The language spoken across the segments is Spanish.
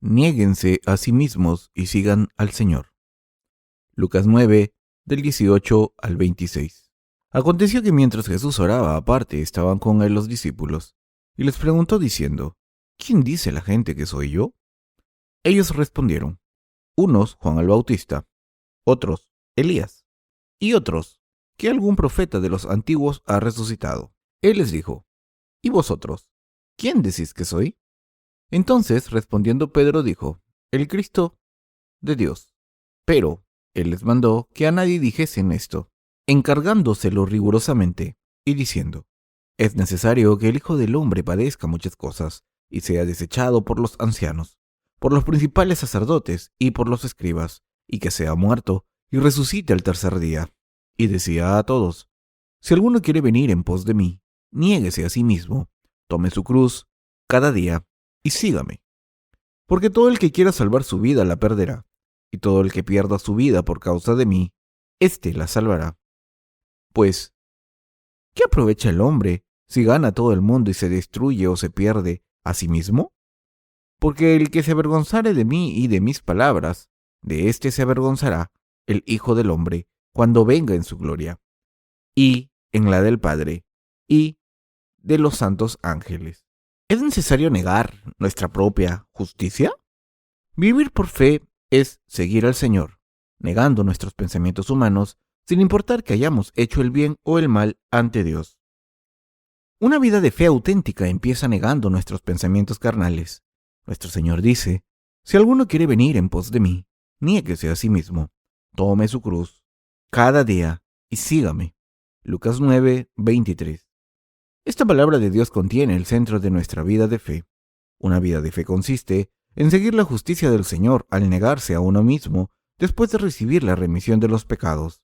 Niéguense a sí mismos y sigan al Señor. Lucas 9, del 18 al 26. Aconteció que mientras Jesús oraba aparte, estaban con él los discípulos, y les preguntó diciendo: ¿Quién dice la gente que soy yo? Ellos respondieron: unos, Juan el Bautista; otros, Elías; y otros, que algún profeta de los antiguos ha resucitado. Él les dijo: ¿Y vosotros? ¿Quién decís que soy? Entonces, respondiendo Pedro, dijo: el Cristo de Dios. Pero él les mandó que a nadie dijesen esto, encargándoselo rigurosamente, y diciendo: es necesario que el Hijo del Hombre padezca muchas cosas, y sea desechado por los ancianos, por los principales sacerdotes y por los escribas, y que sea muerto, y resucite al tercer día. Y decía a todos: si alguno quiere venir en pos de mí, niéguese a sí mismo, tome su cruz cada día, y sígame. Porque todo el que quiera salvar su vida la perderá, y todo el que pierda su vida por causa de mí, éste la salvará. Pues, ¿qué aprovecha el hombre si gana todo el mundo y se destruye o se pierde a sí mismo? Porque el que se avergonzare de mí y de mis palabras, de éste se avergonzará el Hijo del Hombre cuando venga en su gloria, y en la del Padre, y de los santos ángeles. ¿Es necesario negar nuestra propia justicia? Vivir por fe es seguir al Señor, negando nuestros pensamientos humanos, sin importar que hayamos hecho el bien o el mal ante Dios. Una vida de fe auténtica empieza negando nuestros pensamientos carnales. Nuestro Señor dice: si alguno quiere venir en pos de mí, niéguese a sí mismo, tome su cruz cada día y sígame. Lucas 9, 23. Esta palabra de Dios contiene el centro de nuestra vida de fe. Una vida de fe consiste en seguir la justicia del Señor al negarse a uno mismo después de recibir la remisión de los pecados.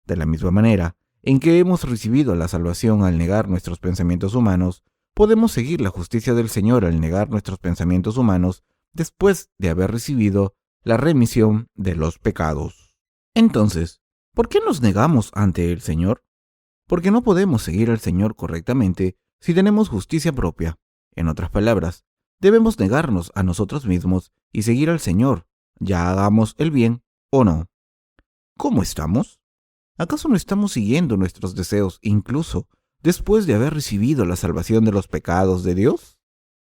De la misma manera en que hemos recibido la salvación al negar nuestros pensamientos humanos, podemos seguir la justicia del Señor al negar nuestros pensamientos humanos después de haber recibido la remisión de los pecados. Entonces, ¿por qué nos negamos ante el Señor? Porque no podemos seguir al Señor correctamente si tenemos justicia propia. En otras palabras, debemos negarnos a nosotros mismos y seguir al Señor, ya hagamos el bien o no. ¿Cómo estamos? ¿Acaso no estamos siguiendo nuestros deseos incluso después de haber recibido la salvación de los pecados de Dios?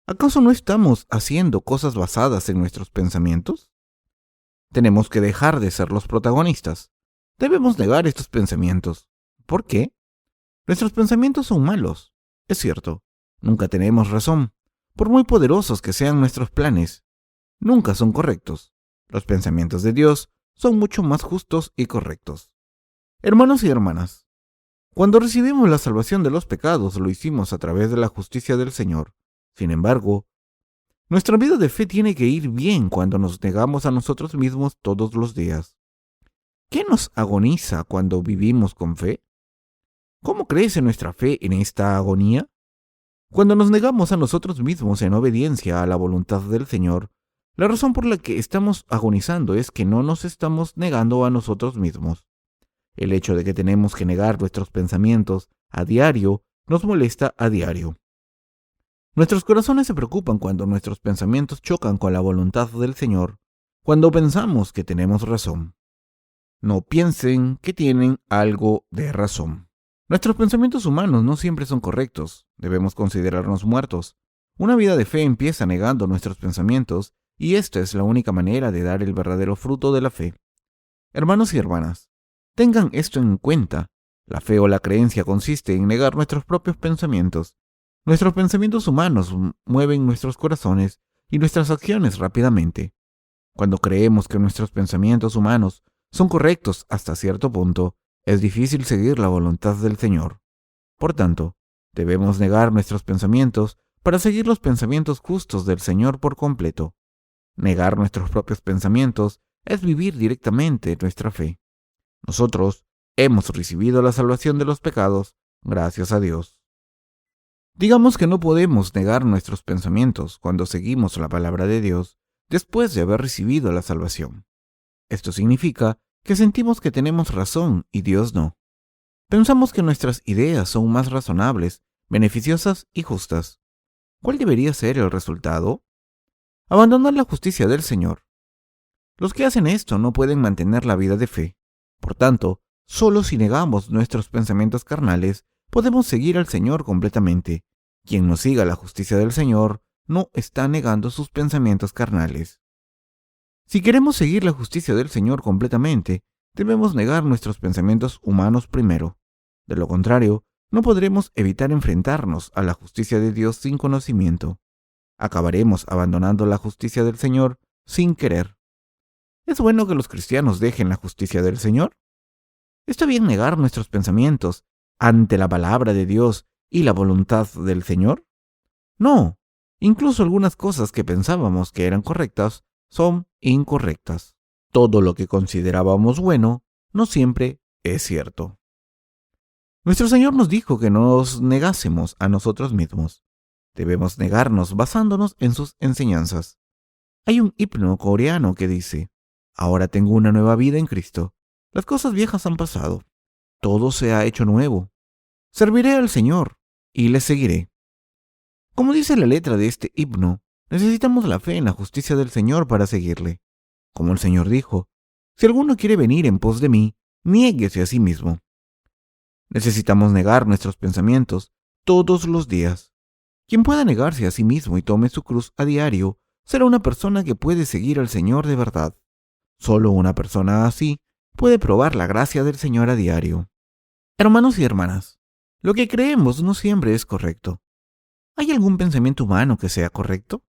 ¿Acaso no estamos haciendo cosas basadas en nuestros pensamientos? Tenemos que dejar de ser los protagonistas. Debemos negar estos pensamientos. ¿Por qué? Nuestros pensamientos son malos. Es cierto, nunca tenemos razón. Por muy poderosos que sean nuestros planes, nunca son correctos. Los pensamientos de Dios son mucho más justos y correctos. Hermanos y hermanas, cuando recibimos la salvación de los pecados, lo hicimos a través de la justicia del Señor. Sin embargo, nuestra vida de fe tiene que ir bien cuando nos negamos a nosotros mismos todos los días. ¿Qué nos agoniza cuando vivimos con fe? ¿Cómo crece nuestra fe en esta agonía? Cuando nos negamos a nosotros mismos en obediencia a la voluntad del Señor, la razón por la que estamos agonizando es que no nos estamos negando a nosotros mismos. El hecho de que tenemos que negar nuestros pensamientos a diario nos molesta a diario. Nuestros corazones se preocupan cuando nuestros pensamientos chocan con la voluntad del Señor, cuando pensamos que tenemos razón. No piensen que tienen algo de razón. Nuestros pensamientos humanos no siempre son correctos. Debemos considerarnos muertos. Una vida de fe empieza negando nuestros pensamientos, y esta es la única manera de dar el verdadero fruto de la fe. Hermanos y hermanas, tengan esto en cuenta. La fe o la creencia consiste en negar nuestros propios pensamientos. Nuestros pensamientos humanos mueven nuestros corazones y nuestras acciones rápidamente. Cuando creemos que nuestros pensamientos humanos son correctos hasta cierto punto, es difícil seguir la voluntad del Señor. Por tanto, debemos negar nuestros pensamientos para seguir los pensamientos justos del Señor por completo. Negar nuestros propios pensamientos es vivir directamente nuestra fe. Nosotros hemos recibido la salvación de los pecados, gracias a Dios. Digamos que no podemos negar nuestros pensamientos cuando seguimos la palabra de Dios después de haber recibido la salvación. Esto significa que sentimos que tenemos razón y Dios no. Pensamos que nuestras ideas son más razonables, beneficiosas y justas. ¿Cuál debería ser el resultado? abandonar la justicia del Señor. Los que hacen esto no pueden mantener la vida de fe. Por tanto, solo si negamos nuestros pensamientos carnales, podemos seguir al Señor completamente. Quien no siga la justicia del Señor no está negando sus pensamientos carnales. Si queremos seguir la justicia del Señor completamente, debemos negar nuestros pensamientos humanos primero. De lo contrario, no podremos evitar enfrentarnos a la justicia de Dios sin conocimiento. Acabaremos abandonando la justicia del Señor sin querer. ¿Es bueno que los cristianos dejen la justicia del Señor? ¿Está bien negar nuestros pensamientos ante la palabra de Dios y la voluntad del Señor? No, incluso algunas cosas que pensábamos que eran correctas son incorrectas. Todo lo que considerábamos bueno no siempre es cierto. Nuestro Señor nos dijo que nos negásemos a nosotros mismos. Debemos negarnos basándonos en sus enseñanzas. Hay un himno coreano que dice: ahora tengo una nueva vida en Cristo. Las cosas viejas han pasado. Todo se ha hecho nuevo. Serviré al Señor y le seguiré. Como dice la letra de este himno, necesitamos la fe en la justicia del Señor para seguirle. Como el Señor dijo: si alguno quiere venir en pos de mí, niéguese a sí mismo. Necesitamos negar nuestros pensamientos todos los días. Quien pueda negarse a sí mismo y tome su cruz a diario, será una persona que puede seguir al Señor de verdad. Solo una persona así puede probar la gracia del Señor a diario. Hermanos y hermanas, lo que creemos no siempre es correcto. ¿Hay algún pensamiento humano que sea correcto?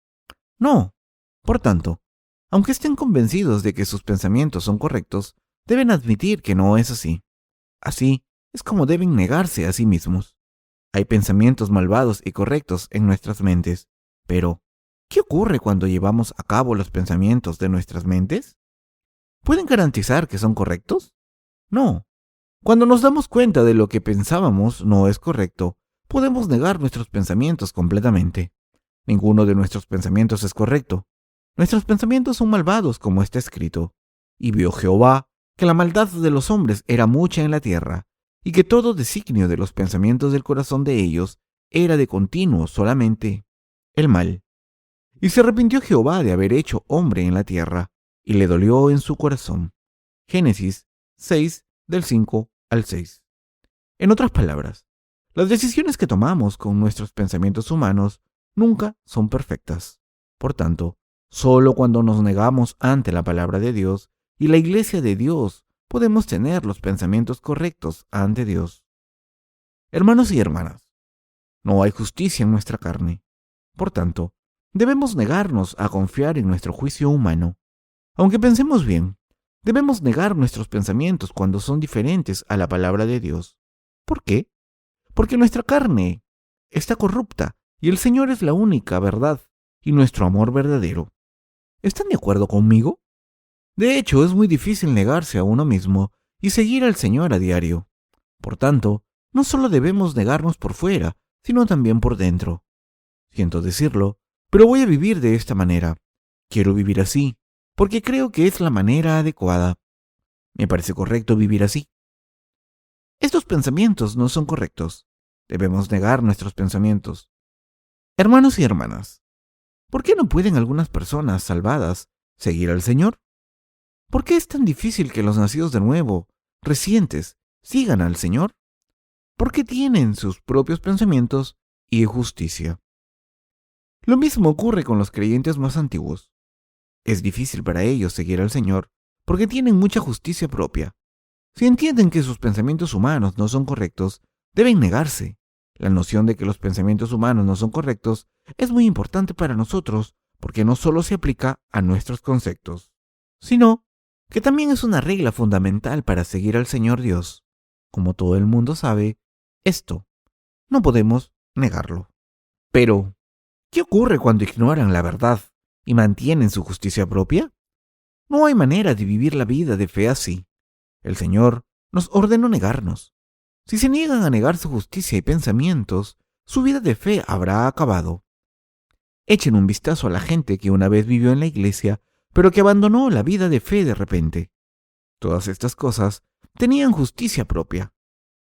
No. Por tanto, aunque estén convencidos de que sus pensamientos son correctos, deben admitir que no es así. Así es como deben negarse a sí mismos. Hay pensamientos malvados y correctos en nuestras mentes, pero ¿qué ocurre cuando llevamos a cabo los pensamientos de nuestras mentes? ¿Pueden garantizar que son correctos? No. Cuando nos damos cuenta de lo que pensábamos no es correcto, podemos negar nuestros pensamientos completamente. Ninguno de nuestros pensamientos es correcto. Nuestros pensamientos son malvados, como está escrito. Y vio Jehová que la maldad de los hombres era mucha en la tierra, y que todo designio de los pensamientos del corazón de ellos era de continuo solamente el mal. Y se arrepintió Jehová de haber hecho hombre en la tierra, y le dolió en su corazón. Génesis 6, del 5 al 6. En otras palabras, las decisiones que tomamos con nuestros pensamientos humanos nunca son perfectas. Por tanto, solo cuando nos negamos ante la palabra de Dios y la iglesia de Dios podemos tener los pensamientos correctos ante Dios. Hermanos y hermanas, no hay justicia en nuestra carne. Por tanto, debemos negarnos a confiar en nuestro juicio humano. Aunque pensemos bien, debemos negar nuestros pensamientos cuando son diferentes a la palabra de Dios. ¿Por qué? Porque nuestra carne está corrupta y el Señor es la única verdad y nuestro amor verdadero. ¿Están de acuerdo conmigo? De hecho, es muy difícil negarse a uno mismo y seguir al Señor a diario. Por tanto, no solo debemos negarnos por fuera, sino también por dentro. Siento decirlo, pero voy a vivir de esta manera. Quiero vivir así, porque creo que es la manera adecuada. Me parece correcto vivir así. Estos pensamientos no son correctos. Debemos negar nuestros pensamientos. Hermanos y hermanas, ¿por qué no pueden algunas personas salvadas seguir al Señor? ¿Por qué es tan difícil que los nacidos de nuevo, recientes, sigan al Señor? Porque tienen sus propios pensamientos y justicia. Lo mismo ocurre con los creyentes más antiguos. Es difícil para ellos seguir al Señor porque tienen mucha justicia propia. Si entienden que sus pensamientos humanos no son correctos, deben negarse. La noción de que los pensamientos humanos no son correctos es muy importante para nosotros porque no solo se aplica a nuestros conceptos, sino que también es una regla fundamental para seguir al Señor Dios. Como todo el mundo sabe, esto no podemos negarlo. Pero, ¿qué ocurre cuando ignoran la verdad y mantienen su justicia propia? No hay manera de vivir la vida de fe así. El Señor nos ordenó negarnos. Si se niegan a negar su justicia y pensamientos, su vida de fe habrá acabado. Echen un vistazo a la gente que una vez vivió en la iglesia, pero que abandonó la vida de fe de repente. Todas estas cosas tenían justicia propia.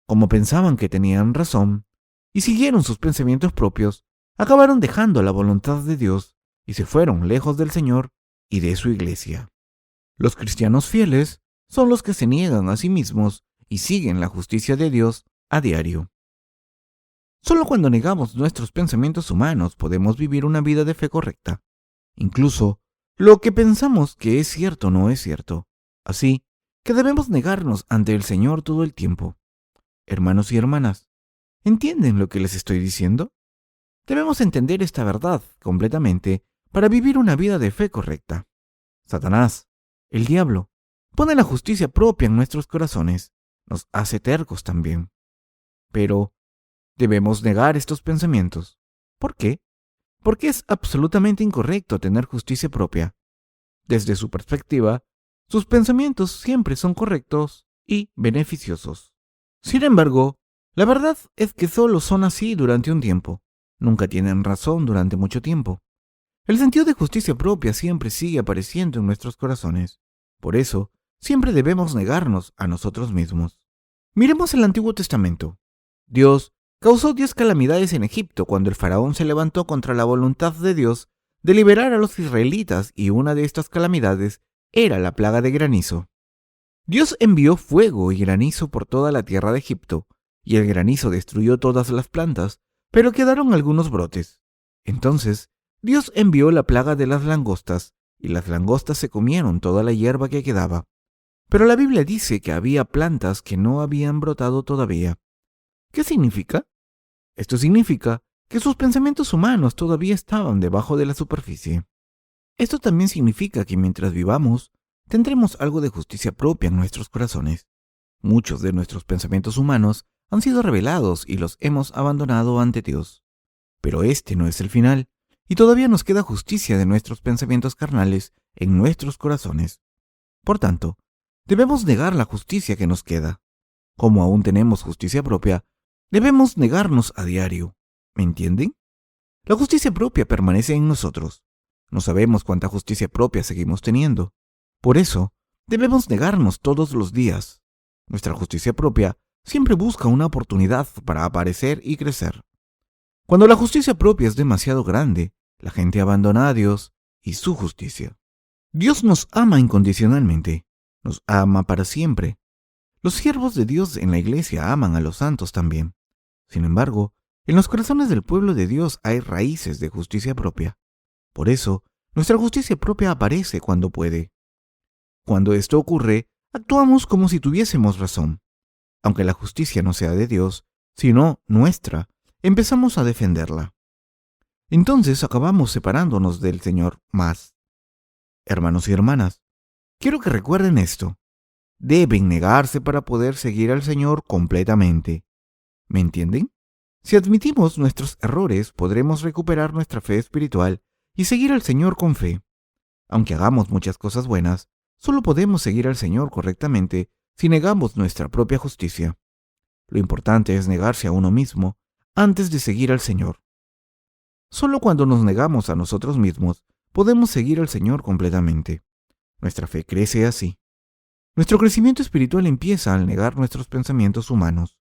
Como pensaban que tenían razón y siguieron sus pensamientos propios, acabaron dejando la voluntad de Dios y se fueron lejos del Señor y de su iglesia. Los cristianos fieles son los que se niegan a sí mismos y siguen la justicia de Dios a diario. Solo cuando negamos nuestros pensamientos humanos podemos vivir una vida de fe correcta. Incluso, lo que pensamos que es cierto no es cierto. Así que debemos negarnos ante el Señor todo el tiempo. Hermanos y hermanas, ¿entienden lo que les estoy diciendo? Debemos entender esta verdad completamente para vivir una vida de fe correcta. Satanás, el diablo, pone la justicia propia en nuestros corazones. Nos hace tercos también. Pero debemos negar estos pensamientos. ¿Por qué? Porque es absolutamente incorrecto tener justicia propia. Desde su perspectiva, sus pensamientos siempre son correctos y beneficiosos. Sin embargo, la verdad es que solo son así durante un tiempo. Nunca tienen razón durante mucho tiempo. El sentido de justicia propia siempre sigue apareciendo en nuestros corazones. Por eso, siempre debemos negarnos a nosotros mismos. Miremos el Antiguo Testamento. Dios causó 10 calamidades en Egipto cuando el faraón se levantó contra la voluntad de Dios de liberar a los israelitas, y una de estas calamidades era la plaga de granizo. Dios envió fuego y granizo por toda la tierra de Egipto, y el granizo destruyó todas las plantas, pero quedaron algunos brotes. Entonces, Dios envió la plaga de las langostas, y las langostas se comieron toda la hierba que quedaba. Pero la Biblia dice que había plantas que no habían brotado todavía. ¿Qué significa? Esto significa que sus pensamientos humanos todavía estaban debajo de la superficie. Esto también significa que mientras vivamos, tendremos algo de justicia propia en nuestros corazones. Muchos de nuestros pensamientos humanos han sido revelados y los hemos abandonado ante Dios. Pero este no es el final, y todavía nos queda justicia de nuestros pensamientos carnales en nuestros corazones. Por tanto, debemos negar la justicia que nos queda. Como aún tenemos justicia propia, debemos negarnos a diario. ¿Me entienden? La justicia propia permanece en nosotros. No sabemos cuánta justicia propia seguimos teniendo. Por eso, debemos negarnos todos los días. Nuestra justicia propia siempre busca una oportunidad para aparecer y crecer. Cuando la justicia propia es demasiado grande, la gente abandona a Dios y su justicia. Dios nos ama incondicionalmente, nos ama para siempre. Los siervos de Dios en la iglesia aman a los santos también. Sin embargo, en los corazones del pueblo de Dios hay raíces de justicia propia. Por eso, nuestra justicia propia aparece cuando puede. Cuando esto ocurre, actuamos como si tuviésemos razón. Aunque la justicia no sea de Dios, sino nuestra, empezamos a defenderla. Entonces acabamos separándonos del Señor más. Hermanos y hermanas, quiero que recuerden esto. Deben negarse para poder seguir al Señor completamente. ¿Me entienden? Si admitimos nuestros errores, podremos recuperar nuestra fe espiritual y seguir al Señor con fe. Aunque hagamos muchas cosas buenas, solo podemos seguir al Señor correctamente si negamos nuestra propia justicia. Lo importante es negarse a uno mismo antes de seguir al Señor. Solo cuando nos negamos a nosotros mismos, podemos seguir al Señor completamente. Nuestra fe crece así. Nuestro crecimiento espiritual empieza al negar nuestros pensamientos humanos.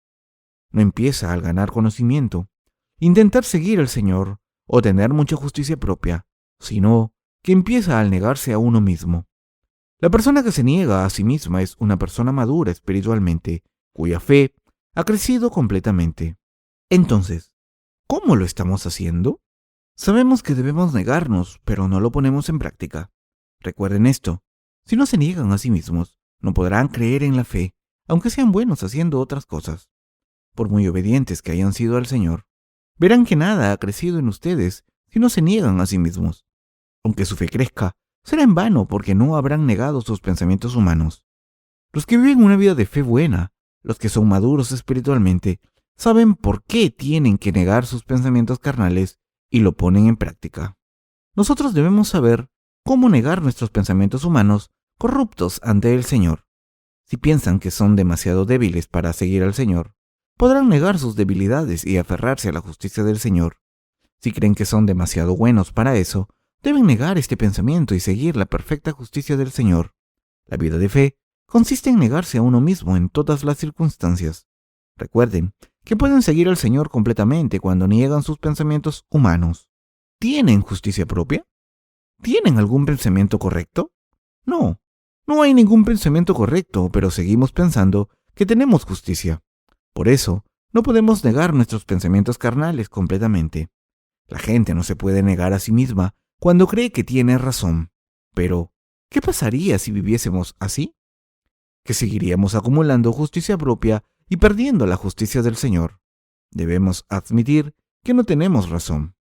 No empieza al ganar conocimiento, intentar seguir al Señor o tener mucha justicia propia, sino que empieza al negarse a uno mismo. La persona que se niega a sí misma es una persona madura espiritualmente, cuya fe ha crecido completamente. Entonces, ¿cómo lo estamos haciendo? Sabemos que debemos negarnos, pero no lo ponemos en práctica. Recuerden esto: si no se niegan a sí mismos, no podrán creer en la fe, aunque sean buenos haciendo otras cosas. Por muy obedientes que hayan sido al Señor, verán que nada ha crecido en ustedes si no se niegan a sí mismos. Aunque su fe crezca, será en vano porque no habrán negado sus pensamientos humanos. Los que viven una vida de fe buena, los que son maduros espiritualmente, saben por qué tienen que negar sus pensamientos carnales y lo ponen en práctica. Nosotros debemos saber cómo negar nuestros pensamientos humanos corruptos ante el Señor. Si piensan que son demasiado débiles para seguir al Señor, podrán negar sus debilidades y aferrarse a la justicia del Señor. Si creen que son demasiado buenos para eso, deben negar este pensamiento y seguir la perfecta justicia del Señor. La vida de fe consiste en negarse a uno mismo en todas las circunstancias. Recuerden que pueden seguir al Señor completamente cuando niegan sus pensamientos humanos. ¿Tienen justicia propia? ¿Tienen algún pensamiento correcto? No, no hay ningún pensamiento correcto, pero seguimos pensando que tenemos justicia. Por eso, no podemos negar nuestros pensamientos carnales completamente. La gente no se puede negar a sí misma cuando cree que tiene razón. Pero, ¿qué pasaría si viviésemos así? Que seguiríamos acumulando justicia propia y perdiendo la justicia del Señor. Debemos admitir que no tenemos razón.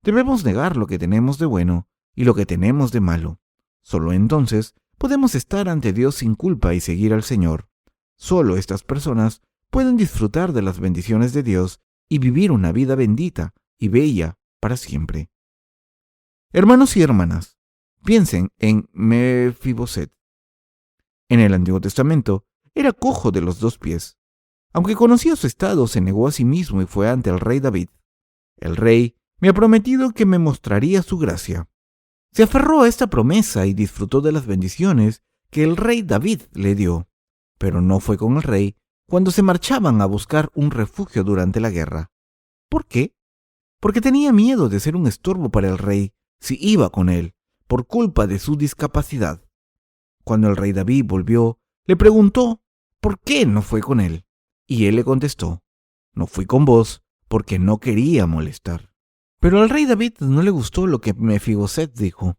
Debemos negar lo que tenemos de bueno y lo que tenemos de malo. Solo entonces podemos estar ante Dios sin culpa y seguir al Señor. Solo estas personas pueden disfrutar de las bendiciones de Dios y vivir una vida bendita y bella para siempre. Hermanos y hermanas, piensen en Mefiboset. En el Antiguo Testamento era cojo de los 2 pies. Aunque conocía su estado, se negó a sí mismo y fue ante el rey David. El rey me ha prometido que me mostraría su gracia. Se aferró a esta promesa y disfrutó de las bendiciones que el rey David le dio. Pero no fue con el rey cuando se marchaban a buscar un refugio durante la guerra. ¿Por qué? Porque tenía miedo de ser un estorbo para el rey si iba con él, por culpa de su discapacidad. Cuando el rey David volvió, le preguntó por qué no fue con él. Y él le contestó, no fui con vos porque no quería molestar. Pero al rey David no le gustó lo que Mefiboset dijo,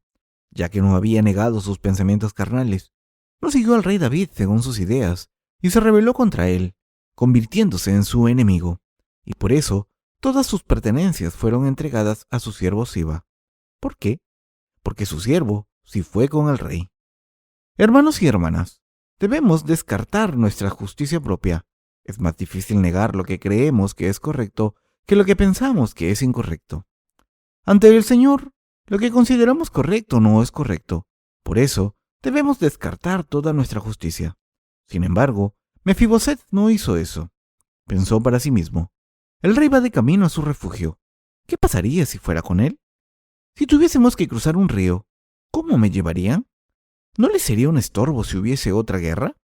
ya que no había negado sus pensamientos carnales. No siguió al rey David según sus ideas y se rebeló contra él, convirtiéndose en su enemigo. Y por eso todas sus pertenencias fueron entregadas a su siervo Siba. ¿Por qué? Porque su siervo sí fue con el rey. Hermanos y hermanas, debemos descartar nuestra justicia propia. Es más difícil negar lo que creemos que es correcto que lo que pensamos que es incorrecto. Ante el Señor, lo que consideramos correcto no es correcto. Por eso, debemos descartar toda nuestra justicia. Sin embargo, Mefiboset no hizo eso. Pensó para sí mismo, el rey va de camino a su refugio. ¿Qué pasaría si fuera con él? Si tuviésemos que cruzar un río, ¿cómo me llevarían? ¿No le sería un estorbo si hubiese otra guerra?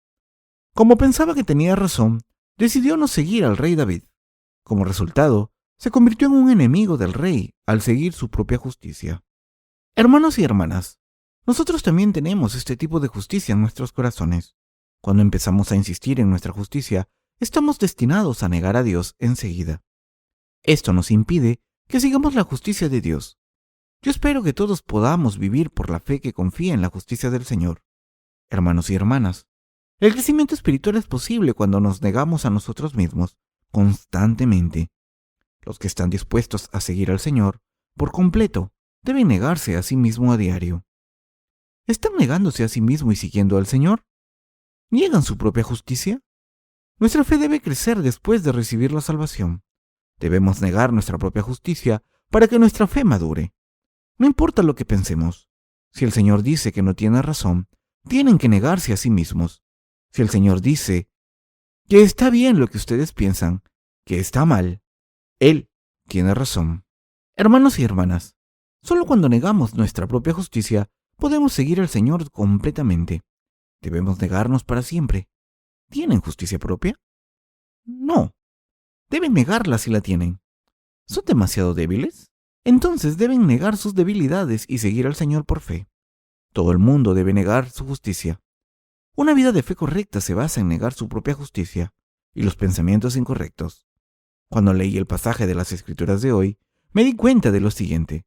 Como pensaba que tenía razón, decidió no seguir al rey David. Como resultado, se convirtió en un enemigo del rey al seguir su propia justicia. Hermanos y hermanas, nosotros también tenemos este tipo de justicia en nuestros corazones. Cuando empezamos a insistir en nuestra justicia, estamos destinados a negar a Dios enseguida. Esto nos impide que sigamos la justicia de Dios. Yo espero que todos podamos vivir por la fe que confía en la justicia del Señor. Hermanos y hermanas, el crecimiento espiritual es posible cuando nos negamos a nosotros mismos constantemente. Los que están dispuestos a seguir al Señor por completo deben negarse a sí mismo a diario. ¿Están negándose a sí mismo y siguiendo al Señor? ¿Niegan su propia justicia? Nuestra fe debe crecer después de recibir la salvación. Debemos negar nuestra propia justicia para que nuestra fe madure. No importa lo que pensemos. Si el Señor dice que no tiene razón, tienen que negarse a sí mismos. Si el Señor dice que está bien lo que ustedes piensan, que está mal, Él tiene razón. Hermanos y hermanas, solo cuando negamos nuestra propia justicia podemos seguir al Señor completamente. Debemos negarnos para siempre. ¿Tienen justicia propia? No. Deben negarla si la tienen. ¿Son demasiado débiles? Entonces deben negar sus debilidades y seguir al Señor por fe. Todo el mundo debe negar su justicia. Una vida de fe correcta se basa en negar su propia justicia y los pensamientos incorrectos. Cuando leí el pasaje de las Escrituras de hoy, me di cuenta de lo siguiente.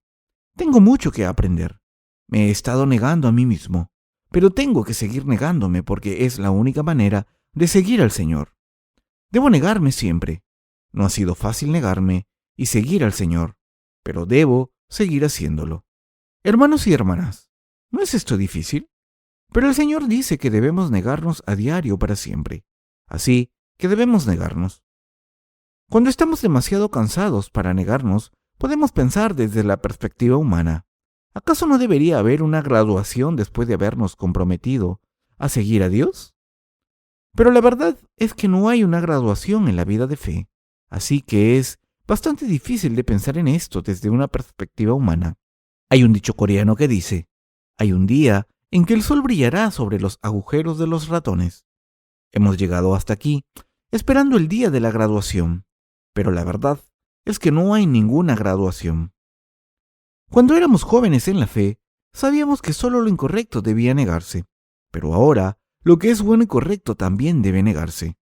Tengo mucho que aprender. Me he estado negando a mí mismo, pero tengo que seguir negándome porque es la única manera de seguir al Señor. Debo negarme siempre. No ha sido fácil negarme y seguir al Señor, pero debo seguir haciéndolo. Hermanos y hermanas, ¿no es esto difícil? Pero el Señor dice que debemos negarnos a diario para siempre. Así que debemos negarnos. Cuando estamos demasiado cansados para negarnos, podemos pensar desde la perspectiva humana. ¿Acaso no debería haber una graduación después de habernos comprometido a seguir a Dios? Pero la verdad es que no hay una graduación en la vida de fe, así que es bastante difícil de pensar en esto desde una perspectiva humana. Hay un dicho coreano que dice, hay un día en que el sol brillará sobre los agujeros de los ratones. Hemos llegado hasta aquí, esperando el día de la graduación, pero la verdad es que no hay ninguna graduación. Cuando éramos jóvenes en la fe, sabíamos que solo lo incorrecto debía negarse, pero ahora lo que es bueno y correcto también debe negarse.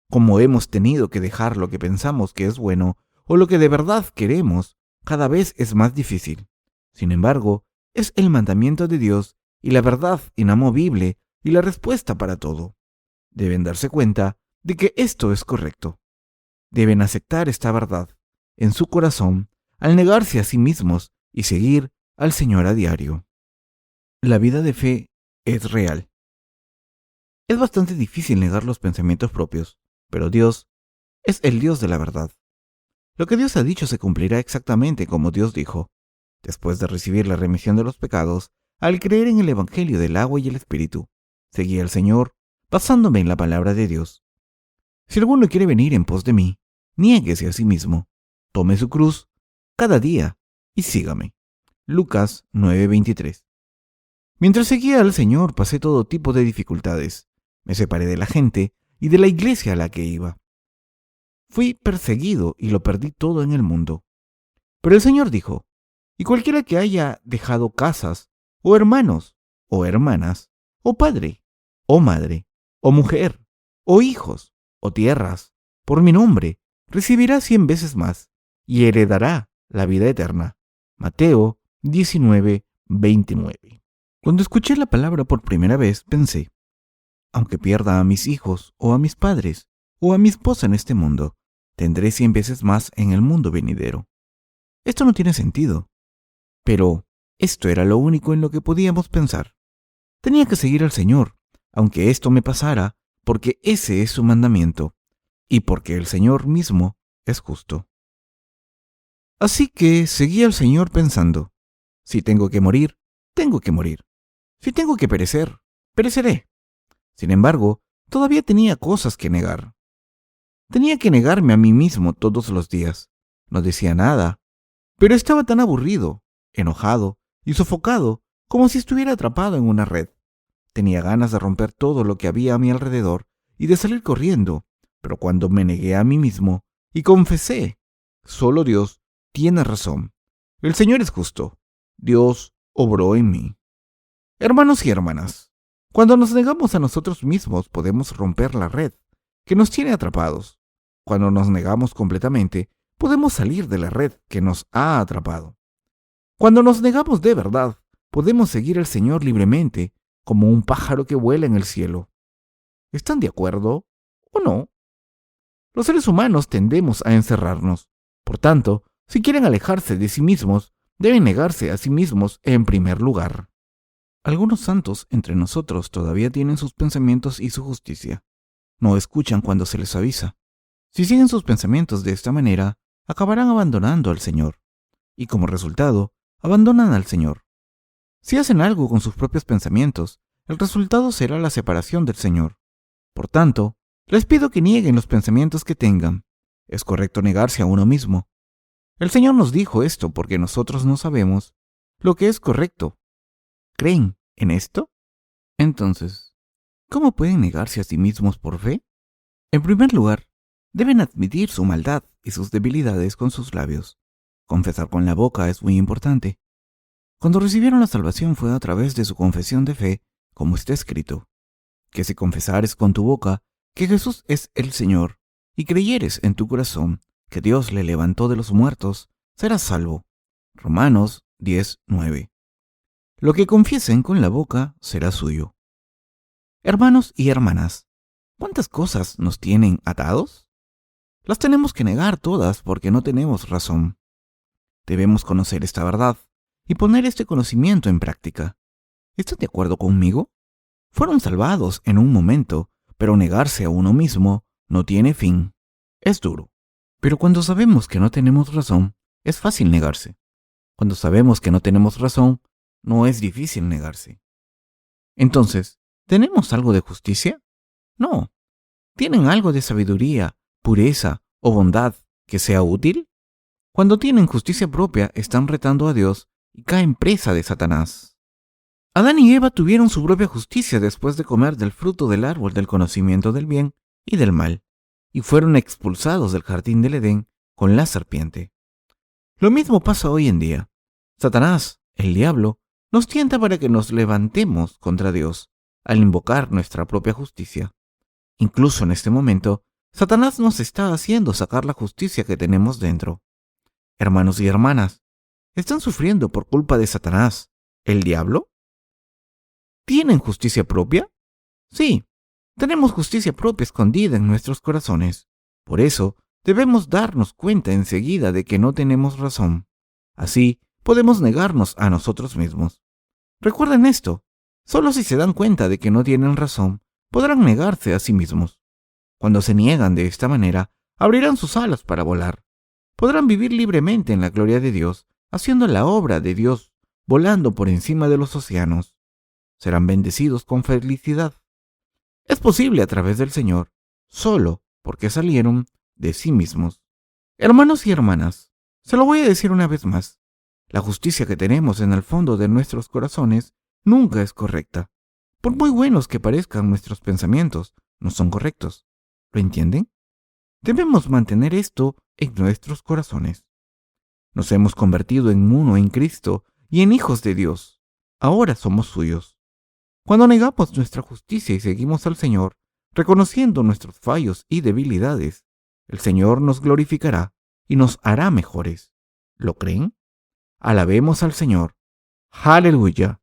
Como hemos tenido que dejar lo que pensamos que es bueno o lo que de verdad queremos, cada vez es más difícil. Sin embargo, es el mandamiento de Dios y la verdad inamovible y la respuesta para todo. Deben darse cuenta de que esto es correcto. Deben aceptar esta verdad en su corazón al negarse a sí mismos y seguir al Señor a diario. La vida de fe es real. Es bastante difícil negar los pensamientos propios, pero Dios es el Dios de la verdad. Lo que Dios ha dicho se cumplirá exactamente como Dios dijo. Después de recibir la remisión de los pecados, al creer en el Evangelio del agua y el Espíritu, seguí al Señor basándome en la palabra de Dios. Si alguno quiere venir en pos de mí, niéguese a sí mismo, tome su cruz cada día y sígame. Lucas 9:23. Mientras seguía al Señor pasé todo tipo de dificultades. Me separé de la gente y de la iglesia a la que iba. Fui perseguido y lo perdí todo en el mundo. Pero el Señor dijo, y cualquiera que haya dejado casas, o hermanos, o hermanas, o padre, o madre, o mujer, o hijos, o tierras, por mi nombre, recibirá 100 veces más, y heredará la vida eterna. Mateo 19:29. Cuando escuché la palabra por primera vez, pensé, aunque pierda a mis hijos, o a mis padres, o a mi esposa en este mundo, tendré 100 veces más en el mundo venidero. Esto no tiene sentido. Pero esto era lo único en lo que podíamos pensar. Tenía que seguir al Señor, aunque esto me pasara, porque ese es su mandamiento, y porque el Señor mismo es justo. Así que seguí al Señor pensando, si tengo que morir, tengo que morir. Si tengo que perecer, pereceré. Sin embargo, todavía tenía cosas que negar. Tenía que negarme a mí mismo todos los días. No decía nada, pero estaba tan aburrido, enojado y sofocado como si estuviera atrapado en una red. Tenía ganas de romper todo lo que había a mi alrededor y de salir corriendo, pero cuando me negué a mí mismo y confesé, solo Dios tiene razón. El Señor es justo. Dios obró en mí. Hermanos y hermanas, cuando nos negamos a nosotros mismos podemos romper la red que nos tiene atrapados. Cuando nos negamos completamente, podemos salir de la red que nos ha atrapado. Cuando nos negamos de verdad, podemos seguir al Señor libremente, como un pájaro que vuela en el cielo. ¿Están de acuerdo o no? Los seres humanos tendemos a encerrarnos. Por tanto, si quieren alejarse de sí mismos, deben negarse a sí mismos en primer lugar. Algunos santos entre nosotros todavía tienen sus pensamientos y su justicia. No escuchan cuando se les avisa. Si siguen sus pensamientos de esta manera, acabarán abandonando al Señor. Y como resultado, abandonan al Señor. Si hacen algo con sus propios pensamientos, el resultado será la separación del Señor. Por tanto, les pido que nieguen los pensamientos que tengan. Es correcto negarse a uno mismo. El Señor nos dijo esto porque nosotros no sabemos lo que es correcto. ¿Creen en esto? Entonces, ¿cómo pueden negarse a sí mismos por fe? En primer lugar, deben admitir su maldad y sus debilidades con sus labios. Confesar con la boca es muy importante. Cuando recibieron la salvación fue a través de su confesión de fe, como está escrito, que si confesares con tu boca que Jesús es el Señor y creyeres en tu corazón que Dios le levantó de los muertos, serás salvo. Romanos 10:9. Lo que confiesen con la boca será suyo. Hermanos y hermanas, ¿cuántas cosas nos tienen atados? Las tenemos que negar todas porque no tenemos razón. Debemos conocer esta verdad y poner este conocimiento en práctica. ¿Están de acuerdo conmigo? Fueron salvados en un momento, pero negarse a uno mismo no tiene fin. Es duro. Pero cuando sabemos que no tenemos razón, es fácil negarse. Cuando sabemos que no tenemos razón, no es difícil negarse. Entonces, ¿tenemos algo de justicia? No. ¿Tienen algo de sabiduría, pureza o bondad que sea útil? Cuando tienen justicia propia, están retando a Dios y caen presa de Satanás. Adán y Eva tuvieron su propia justicia después de comer del fruto del árbol del conocimiento del bien y del mal, y fueron expulsados del jardín del Edén con la serpiente. Lo mismo pasa hoy en día. Satanás, el diablo, nos tienta para que nos levantemos contra Dios al invocar nuestra propia justicia. Incluso en este momento, Satanás nos está haciendo sacar la justicia que tenemos dentro. Hermanos y hermanas, ¿están sufriendo por culpa de Satanás, el diablo? ¿Tienen justicia propia? Sí, tenemos justicia propia escondida en nuestros corazones. Por eso, debemos darnos cuenta enseguida de que no tenemos razón. Así, podemos negarnos a nosotros mismos. Recuerden esto, solo si se dan cuenta de que no tienen razón, podrán negarse a sí mismos. Cuando se niegan de esta manera, abrirán sus alas para volar. Podrán vivir libremente en la gloria de Dios, haciendo la obra de Dios, volando por encima de los océanos. Serán bendecidos con felicidad. Es posible a través del Señor, solo porque salieron de sí mismos. Hermanos y hermanas, se lo voy a decir una vez más. La justicia que tenemos en el fondo de nuestros corazones nunca es correcta. Por muy buenos que parezcan nuestros pensamientos, no son correctos. ¿Lo entienden? Debemos mantener esto en nuestros corazones. Nos hemos convertido en uno en Cristo y en hijos de Dios. Ahora somos suyos. Cuando negamos nuestra justicia y seguimos al Señor, reconociendo nuestros fallos y debilidades, el Señor nos glorificará y nos hará mejores. ¿Lo creen? Alabemos al Señor. ¡Aleluya!